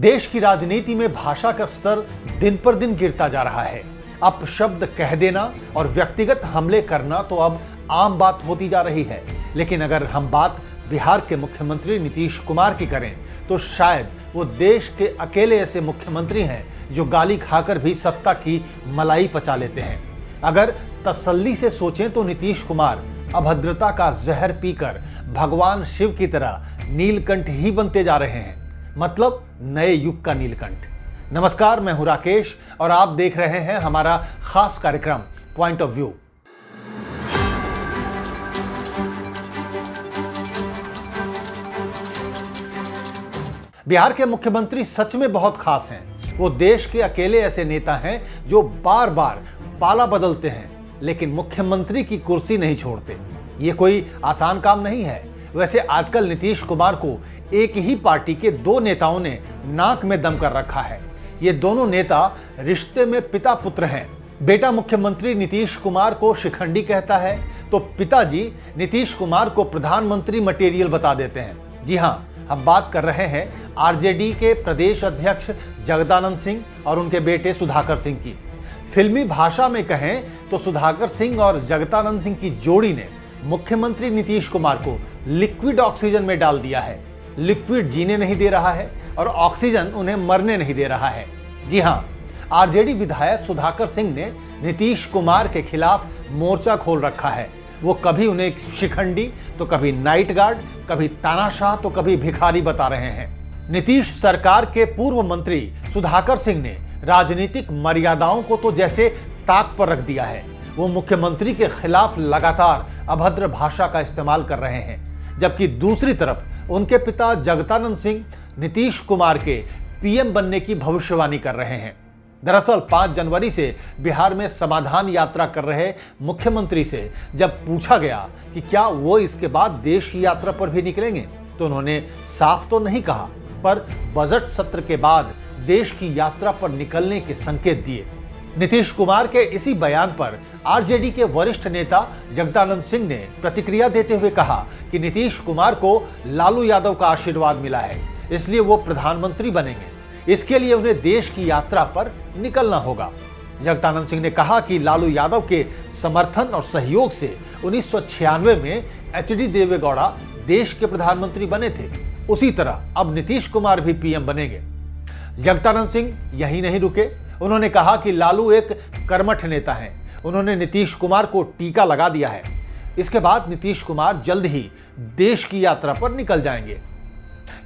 देश की राजनीति में भाषा का स्तर दिन पर दिन गिरता जा रहा है। अपशब्द कह देना और व्यक्तिगत हमले करना तो अब आम बात होती जा रही है। लेकिन अगर हम बात बिहार के मुख्यमंत्री नीतीश कुमार की करें तो शायद वो देश के अकेले ऐसे मुख्यमंत्री हैं जो गाली खाकर भी सत्ता की मलाई पचा लेते हैं। अगर तसल्ली से सोचें तो नीतीश कुमार अभद्रता का जहर पीकर भगवान शिव की तरह नीलकंठ ही बनते जा रहे हैं, मतलब नए युग का नीलकंठ। नमस्कार, मैं हूं राकेश और आप देख रहे हैं हमारा खास कार्यक्रम पॉइंट ऑफ व्यू। बिहार के मुख्यमंत्री सच में बहुत खास हैं। वो देश के अकेले ऐसे नेता हैं जो बार बार पाला बदलते हैं लेकिन मुख्यमंत्री की कुर्सी नहीं छोड़ते। ये कोई आसान काम नहीं है। वैसे आजकल नीतीश कुमार को एक ही पार्टी के दो नेताओं ने नाक में दम कर रखा है। ये दोनों नेता रिश्ते में पिता पुत्र हैं। बेटा मुख्यमंत्री नीतीश कुमार को शिखंडी कहता है तो पिताजी नीतीश कुमार को प्रधानमंत्री मटेरियल बता देते हैं। जी हाँ, हम बात कर रहे हैं आरजेडी के प्रदेश अध्यक्ष जगदानंद सिंह और उनके बेटे सुधाकर सिंह की। फिल्मी भाषा में कहें तो सुधाकर सिंह और जगदानंद सिंह की जोड़ी ने मुख्यमंत्री नीतीश कुमार को लिक्विड ऑक्सीजन में डाल दिया है। लिक्विड जीने नहीं दे रहा है और ऑक्सीजन उन्हें मरने नहीं दे रहा है। जी हाँ, आरजेडी विधायक सुधाकर सिंह ने नीतीश कुमार के खिलाफ मोर्चा खोल रखा है। वो कभी उन्हें शिखंडी तो कभी नाइट गार्ड, कभी तानाशाह तो कभी भिखारी बता रहे हैं। नीतीश सरकार के पूर्व मंत्री सुधाकर सिंह ने राजनीतिक मर्यादाओं को तो जैसे ताक पर रख दिया है। वो मुख्यमंत्री के खिलाफ लगातार अभद्र भाषा का इस्तेमाल कर रहे हैं, जबकि दूसरी तरफ उनके पिता जगदानंद सिंह नीतीश कुमार के पीएम बनने की भविष्यवाणी कर रहे हैं। दरअसल 5 जनवरी से बिहार में समाधान यात्रा कर रहे मुख्यमंत्री से जब पूछा गया कि क्या वो इसके बाद देश की यात्रा पर भी निकलेंगे तो उन्होंने साफ तो नहीं कहा, पर बजट सत्र के बाद देश की यात्रा पर निकलने के संकेत दिए। नीतीश कुमार के इसी बयान पर आरजेडी के वरिष्ठ नेता जगदानंद सिंह ने प्रतिक्रिया देते हुए कहा कि नीतीश कुमार को लालू यादव का आशीर्वाद मिला है, इसलिए वो प्रधानमंत्री बनेंगे। इसके लिए उन्हें देश की यात्रा पर निकलना होगा। जगदानंद सिंह ने कहा कि लालू यादव के समर्थन और सहयोग से 1996 में एचडी देवेगौड़ा देश के प्रधानमंत्री बने थे। उसी तरह अब नीतीश कुमार भी पीएम बनेंगे। जगदानंद सिंह यहीं नहीं रुके। उन्होंने कहा कि लालू एक कर्मठ नेता हैं। उन्होंने नीतीश कुमार को टीका लगा दिया है। इसके बाद नीतीश कुमार जल्द ही देश की यात्रा पर निकल जाएंगे।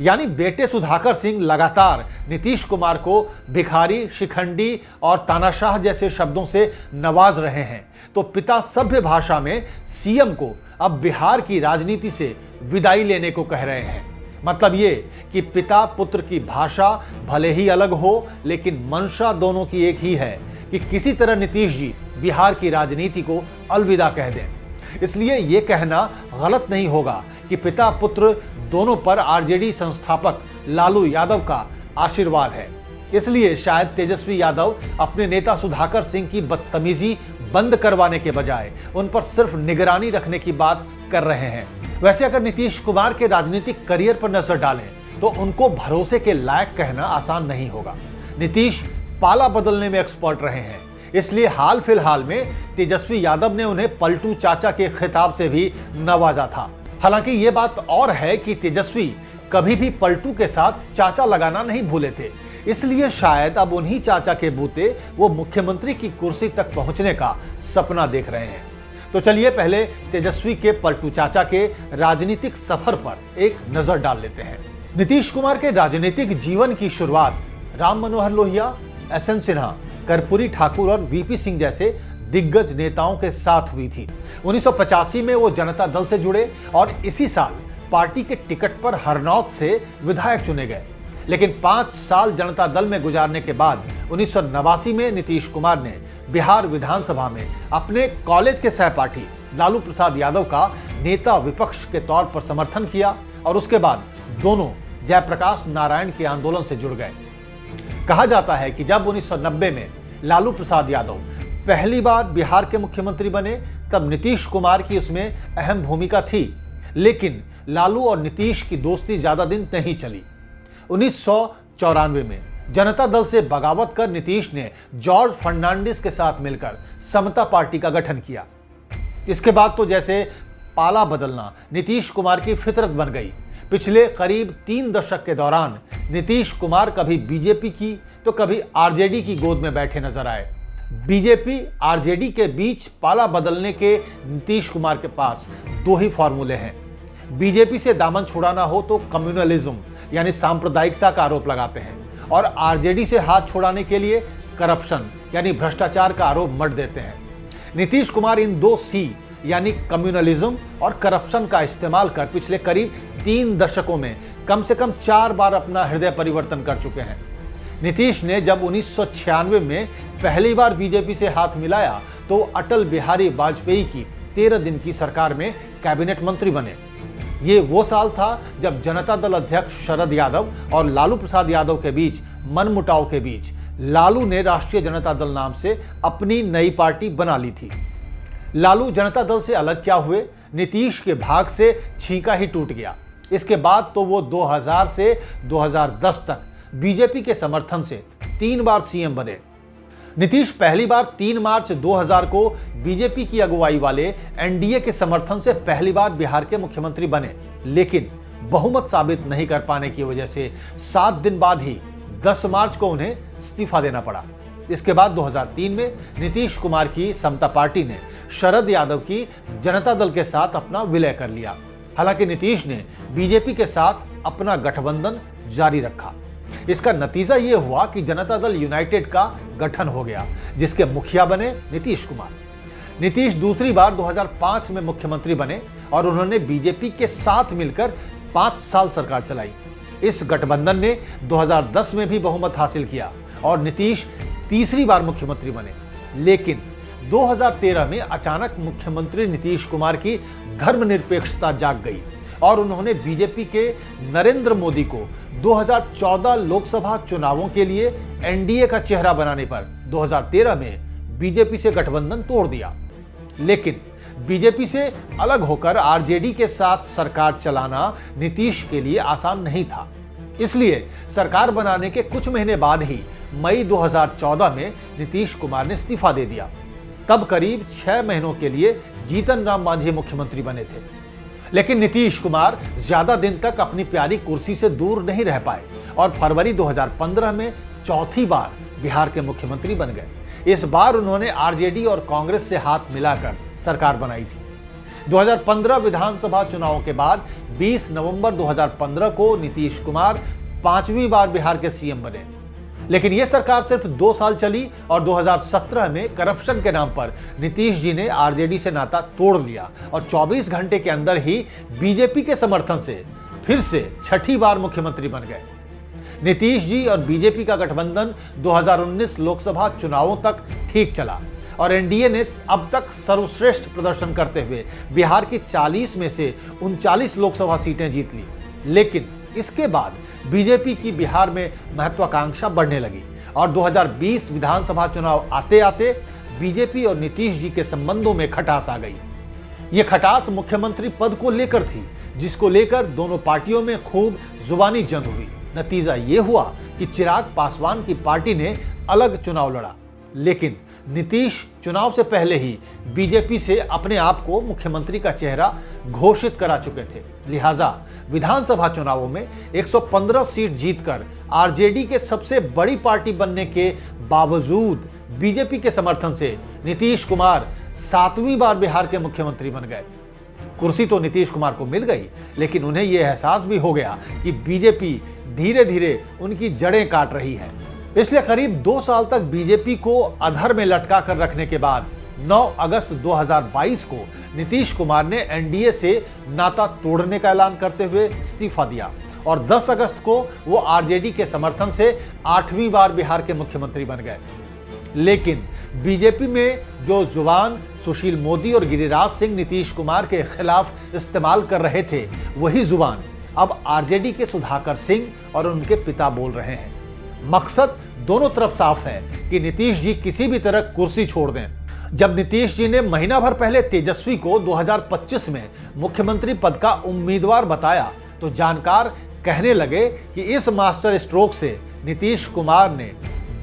यानी बेटे सुधाकर सिंह लगातार नीतीश कुमार को भिखारी, शिखंडी और तानाशाह जैसे शब्दों से नवाज रहे हैं, तो पिता सभ्य भाषा में सीएम को अब बिहार की राजनीति से विदाई लेने को कह रहे हैं। मतलब ये कि पिता पुत्र की भाषा भले ही अलग हो लेकिन मंशा दोनों की एक ही है कि किसी तरह नीतीश जी बिहार की राजनीति को अलविदा कह दें। इसलिए ये कहना गलत नहीं होगा कि पिता पुत्र दोनों पर आरजेडी संस्थापक लालू यादव का आशीर्वाद है। इसलिए शायद तेजस्वी यादव अपने नेता सुधाकर सिंह की बदतमीजी बंद करवाने के बजाय उन पर सिर्फ निगरानी रखने की बात कर रहे हैं। वैसे अगर नीतीश कुमार के राजनीतिक करियर पर नजर डालें तो उनको भरोसे के लायक कहना आसान नहीं होगा। नीतीश पाला बदलने में एक्सपर्ट रहे हैं, इसलिए हाल फिलहाल में तेजस्वी यादव ने उन्हें पलटू चाचा के खिताब से भी नवाजा था। हालांकि ये बात और है कि तेजस्वी कभी भी पलटू के साथ चाचा लगाना नहीं भूले थे, इसलिए शायद अब उन्हीं चाचा के बूते वो मुख्यमंत्री की कुर्सी तक पहुंचने का सपना देख रहे हैं। तो चलिए पहले तेजस्वी के पलटू चाचा के राजनीतिक सफर पर एक नजर डाल लेते हैं। नीतीश कुमार के राजनीतिक जीवन की शुरुआत राम मनोहर लोहिया, एसएन सिन्हा, कर्पूरी ठाकुर और वीपी सिंह जैसे दिग्गज नेताओं के साथ हुई थी। 1985 में वो जनता दल से जुड़े और इसी साल पार्टी के टिकट पर हरनौत से विधायक चुने गए। लेकिन 5 साल जनता दल में गुजारने के बाद 1989 में नीतीश कुमार ने बिहार विधानसभा में अपने कॉलेज के सहपाठी लालू प्रसाद यादव का नेता विपक्ष के तौर पर समर्थन किया और उसके बाद दोनों जयप्रकाश नारायण के आंदोलन से जुड़ गए। कहा जाता है कि जब 1990 में लालू प्रसाद यादव पहली बार बिहार के मुख्यमंत्री बने तब नीतीश कुमार की उसमें अहम भूमिका थी, लेकिन लालू और नीतीश की दोस्ती ज्यादा दिन नहीं चली। 1994 में जनता दल से बगावत कर नीतीश ने जॉर्ज फर्नांडिस के साथ मिलकर समता पार्टी का गठन किया। इसके बाद तो जैसे पाला बदलना नीतीश कुमार की फितरत बन गई। पिछले करीब 3 दशक के दौरान नीतीश कुमार कभी बीजेपी की तो कभी आरजेडी की गोद में बैठे नजर आए। बीजेपी आरजेडी के बीच पाला बदलने के नीतीश कुमार के पास 2 ही फॉर्मूले हैं। बीजेपी से दामन छुड़ाना हो तो कम्युनलिज्म यानी सांप्रदायिकता का आरोप लगाते हैं, और आरजेडी से हाथ छुड़ाने के लिए करप्शन यानी भ्रष्टाचार का आरोप मढ़ देते हैं। नीतीश कुमार इन 2 सी यानी कम्युनलिज्म और करप्शन का इस्तेमाल कर पिछले करीब 3 दशकों में कम से कम 4 बार अपना हृदय परिवर्तन कर चुके हैं। नीतीश ने जब 1996 में पहली बार बीजेपी से हाथ मिलाया तो अटल बिहारी वाजपेयी की 13 दिन की सरकार में कैबिनेट मंत्री बने। ये वो साल था जब जनता दल अध्यक्ष शरद यादव और लालू प्रसाद यादव के बीच मनमुटाव के बीच लालू ने राष्ट्रीय जनता दल नाम से अपनी नई पार्टी बना ली थी। लालू जनता दल से अलग क्या हुए, नीतीश के भाग से छींका ही टूट गया। इसके बाद तो वो 2000 से 2010 तक बीजेपी के समर्थन से 3 बार सीएम बने। नीतीश पहली बार 3 मार्च 2000 को बीजेपी की अगुवाई वाले एनडीए के समर्थन से पहली बार बिहार के मुख्यमंत्री बने, लेकिन बहुमत साबित नहीं कर पाने की वजह से 7 दिन बाद ही 10 मार्च को उन्हें इस्तीफा देना पड़ा। इसके बाद 2003 में नीतीश कुमार की समता पार्टी ने शरद यादव की जनता दल के साथ अपना विलय कर लिया। हालांकि नीतीश ने बीजेपी के साथ अपना गठबंधन जारी रखा। इसका नतीजा यह हुआ कि जनता दल यूनाइटेड का गठन हो गया, जिसके मुखिया बने नीतीश कुमार। नीतीश दूसरी बार 2005 में मुख्यमंत्री बने और उन्होंने बीजेपी के साथ मिलकर 5 साल सरकार चलाई। इस गठबंधन ने 2010 में भी बहुमत हासिल किया और नीतीश तीसरी बार मुख्यमंत्री बने। लेकिन 2013 में अचानक मुख्यमंत्री नीतीश कुमार की धर्मनिरपेक्षता जाग गई और उन्होंने बीजेपी के नरेंद्र मोदी को 2014 लोकसभा चुनावों के लिए एनडीए का चेहरा बनाने पर 2013 में बीजेपी से गठबंधन तोड़ दिया। लेकिन बीजेपी से अलग होकर आरजेडी के साथ सरकार चलाना नीतीश के लिए आसान नहीं था। इसलिए सरकार बनाने के कुछ महीने बाद ही मई 2014 में नीतीश कुमार ने इस्तीफा दे दिया। तब करीब 6 महीनों के लिए जीतन राम मांझी मुख्यमंत्री बने थे। लेकिन नीतीश कुमार ज्यादा दिन तक अपनी प्यारी कुर्सी से दूर नहीं रह पाए और फरवरी 2015 में चौथी बार बिहार के मुख्यमंत्री बन गए। इस बार उन्होंने आरजेडी और कांग्रेस से हाथ मिलाकर सरकार बनाई थी। 2015 विधानसभा चुनावों के बाद 20 नवंबर 2015 को नीतीश कुमार 5वीं बार बिहार के सीएम बने। लेकिन यह सरकार सिर्फ 2 साल चली और 2017 में करप्शन के नाम पर नीतीश जी ने आरजेडी से नाता तोड़ लिया और 24 घंटे के अंदर ही बीजेपी के समर्थन से फिर से 6ठी बार मुख्यमंत्री बन गए। नीतीश जी और बीजेपी का गठबंधन 2019 लोकसभा चुनावों तक ठीक चला और एनडीए ने अब तक सर्वश्रेष्ठ प्रदर्शन करते हुए बिहार की 40 में से 39 लोकसभा सीटें जीत ली। लेकिन इसके बाद बीजेपी की बिहार में महत्वाकांक्षा बढ़ने लगी और 2020 विधानसभा चुनाव आते आते बीजेपी और नीतीश जी के संबंधों में खटास आ गई। ये खटास मुख्यमंत्री पद को लेकर थी, जिसको लेकर दोनों पार्टियों में खूब जुबानी जंग हुई। नतीजा ये हुआ कि चिराग पासवान की पार्टी ने अलग चुनाव लड़ा, लेकिन नीतीश चुनाव से पहले ही बीजेपी से अपने आप को मुख्यमंत्री का चेहरा घोषित करा चुके थे। लिहाजा विधानसभा चुनावों में 115 सीट जीतकर आरजेडी के सबसे बड़ी पार्टी बनने के बावजूद बीजेपी के समर्थन से नीतीश कुमार 7वीं बार बिहार के मुख्यमंत्री बन गए। कुर्सी तो नीतीश कुमार को मिल गई, लेकिन उन्हें यह एहसास भी हो गया कि बीजेपी धीरे धीरे उनकी जड़ें काट रही है। इसलिए करीब 2 साल तक बीजेपी को अधर में लटका कर रखने के बाद 9 अगस्त 2022 को नीतीश कुमार ने एनडीए से नाता तोड़ने का ऐलान करते हुए इस्तीफा दिया और 10 अगस्त को वो आरजेडी के समर्थन से 8वीं बार बिहार के मुख्यमंत्री बन गए। लेकिन बीजेपी में जो जुबान सुशील मोदी और गिरिराज सिंह नीतीश कुमार के खिलाफ इस्तेमाल कर रहे थे, वही जुबान अब आरजेडी के सुधाकर सिंह और उनके पिता बोल रहे हैं। मकसद दोनों तरफ साफ है कि नीतीश जी किसी भी तरह कुर्सी छोड़ दें। जब नीतीश जी ने महीना भर पहले तेजस्वी को 2025 में मुख्यमंत्री पद का उम्मीदवार बताया तो जानकार कहने लगे कि इस मास्टर स्ट्रोक से नीतीश कुमार ने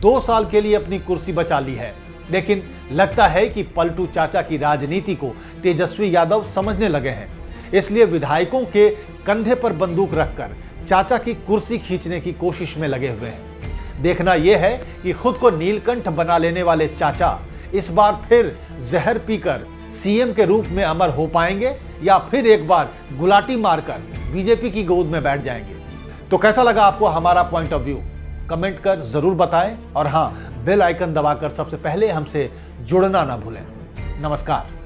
2 साल के लिए अपनी कुर्सी बचा ली है। लेकिन लगता है कि पलटू चाचा की राजनीति को तेजस्वी यादव समझने लगे हैं, इसलिए विधायकों के कंधे पर बंदूक रखकर चाचा की कुर्सी खींचने की कोशिश में लगे हुए हैं। देखना यह है कि खुद को नीलकंठ बना लेने वाले चाचा इस बार फिर जहर पीकर सीएम के रूप में अमर हो पाएंगे या फिर एक बार गुलाटी मारकर बीजेपी की गोद में बैठ जाएंगे। तो कैसा लगा आपको हमारा पॉइंट ऑफ व्यू, कमेंट कर जरूर बताएं और हां, बेल आइकन दबाकर सबसे पहले हमसे जुड़ना ना भूलें। नमस्कार।